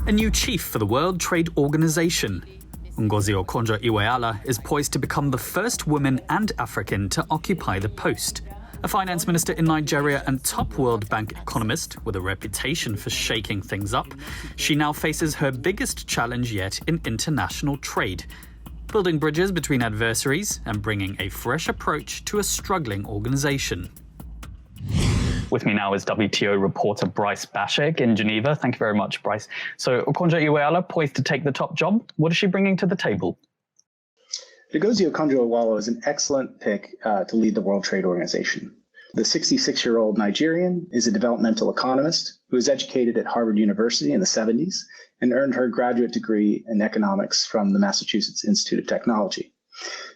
A new chief for the World Trade Organization. Ngozi Okonjo-Iweala is poised to become the first woman and African to occupy the post. A finance minister in Nigeria and top World Bank economist with a reputation for shaking things up, she now faces her biggest challenge yet in international trade, building bridges between adversaries and bringing a fresh approach to a struggling organization. With me now is WTO reporter Bryce Bashek in Geneva. Thank you very much, Bryce. So Okonjo-Iweala poised to take the top job. What is she bringing to the table? Ngozi Okonjo-Iweala is an excellent pick to lead the World Trade Organization. The 66-year-old Nigerian is a developmental economist who was educated at Harvard University in the 70s and earned her graduate degree in economics from the Massachusetts Institute of Technology.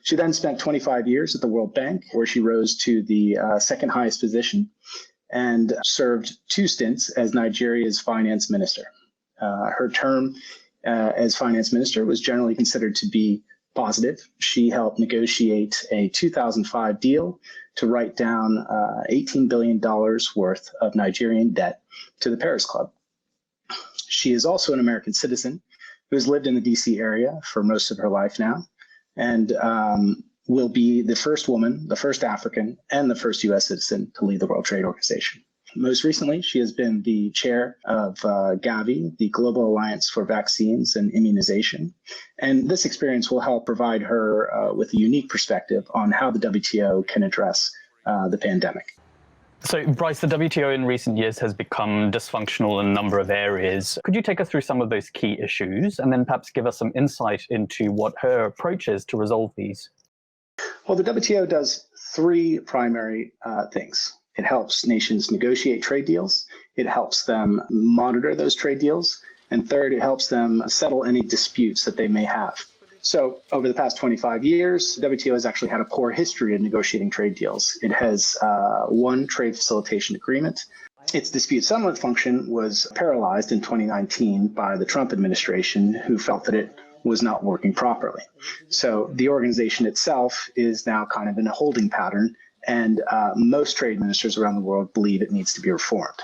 She then spent 25 years at the World Bank, where she rose to the second highest position and served 2 stints as Nigeria's finance minister. Her term as finance minister was generally considered to be positive. She helped negotiate a 2005 deal to write down $18 billion worth of Nigerian debt to the Paris Club. She is also an American citizen who has lived in the DC area for most of her life now, and will be the first woman, the first African, and the first U.S. citizen to lead the World Trade Organization. Most recently, she has been the chair of Gavi, the Global Alliance for Vaccines and Immunization. And this experience will help provide her with a unique perspective on how the WTO can address the pandemic. So, Bryce, the WTO in recent years has become dysfunctional in a number of areas. Could you take us through some of those key issues and then perhaps give us some insight into what her approach is to resolve these? Well, the WTO does 3 primary things. It helps nations negotiate trade deals. It helps them monitor those trade deals. And third, it helps them settle any disputes that they may have. So over the past 25 years, WTO has actually had a poor history of negotiating trade deals. It has one trade facilitation agreement. Its dispute settlement function was paralyzed in 2019 by the Trump administration, who felt that it was not working properly. So the organization itself is now kind of in a holding pattern, and most trade ministers around the world believe it needs to be reformed.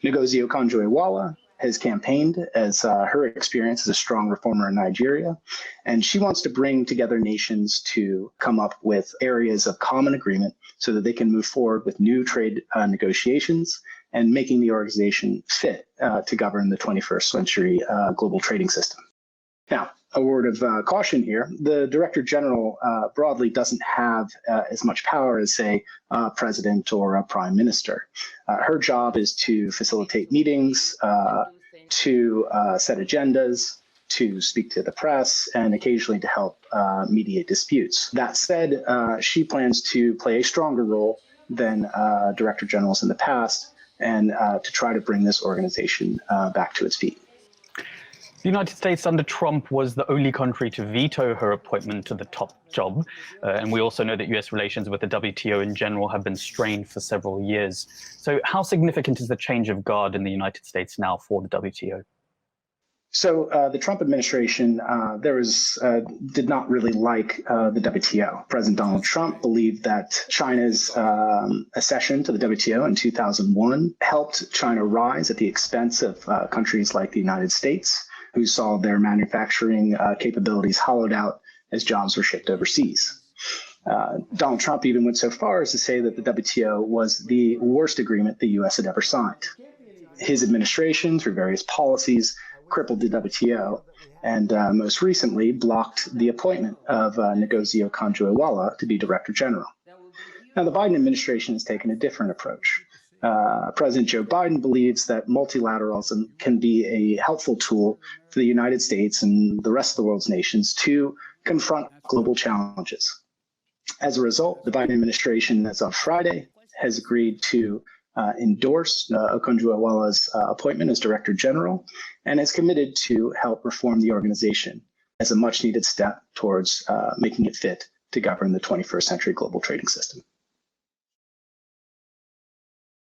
Ngozi Okonjo-Iweala has campaigned as her experience as a strong reformer in Nigeria, and she wants to bring together nations to come up with areas of common agreement so that they can move forward with new trade negotiations and making the organization fit to govern the 21st century global trading system. Now, a word of caution here. The Director General broadly doesn't have as much power as, say, a president or a prime minister. Her job is to facilitate meetings, to set agendas, to speak to the press, and occasionally to help mediate disputes. That said, she plans to play a stronger role than Director Generals in the past, and to try to bring this organization back to its feet. The United States under Trump was the only country to veto her appointment to the top job. And we also know that US relations with the WTO in general have been strained for several years. So how significant is the change of guard in the United States now for the WTO? So the Trump administration did not really like the WTO. President Donald Trump believed that China's accession to the WTO in 2001 helped China rise at the expense of countries like the United States, who saw their manufacturing capabilities hollowed out as jobs were shipped overseas. Donald Trump even went so far as to say that the WTO was the worst agreement the U.S. had ever signed. His administration, through various policies, crippled the WTO, and most recently blocked the appointment of Ngozi Okonjo-Iweala to be Director General. Now, the Biden administration has taken a different approach. President Joe Biden believes that multilateralism can be a helpful tool for the United States and the rest of the world's nations to confront global challenges. As a result, the Biden administration, as of Friday, has agreed to endorse Okonjo-Iweala's appointment as Director General and is committed to help reform the organization as a much-needed step towards making it fit to govern the 21st century global trading system.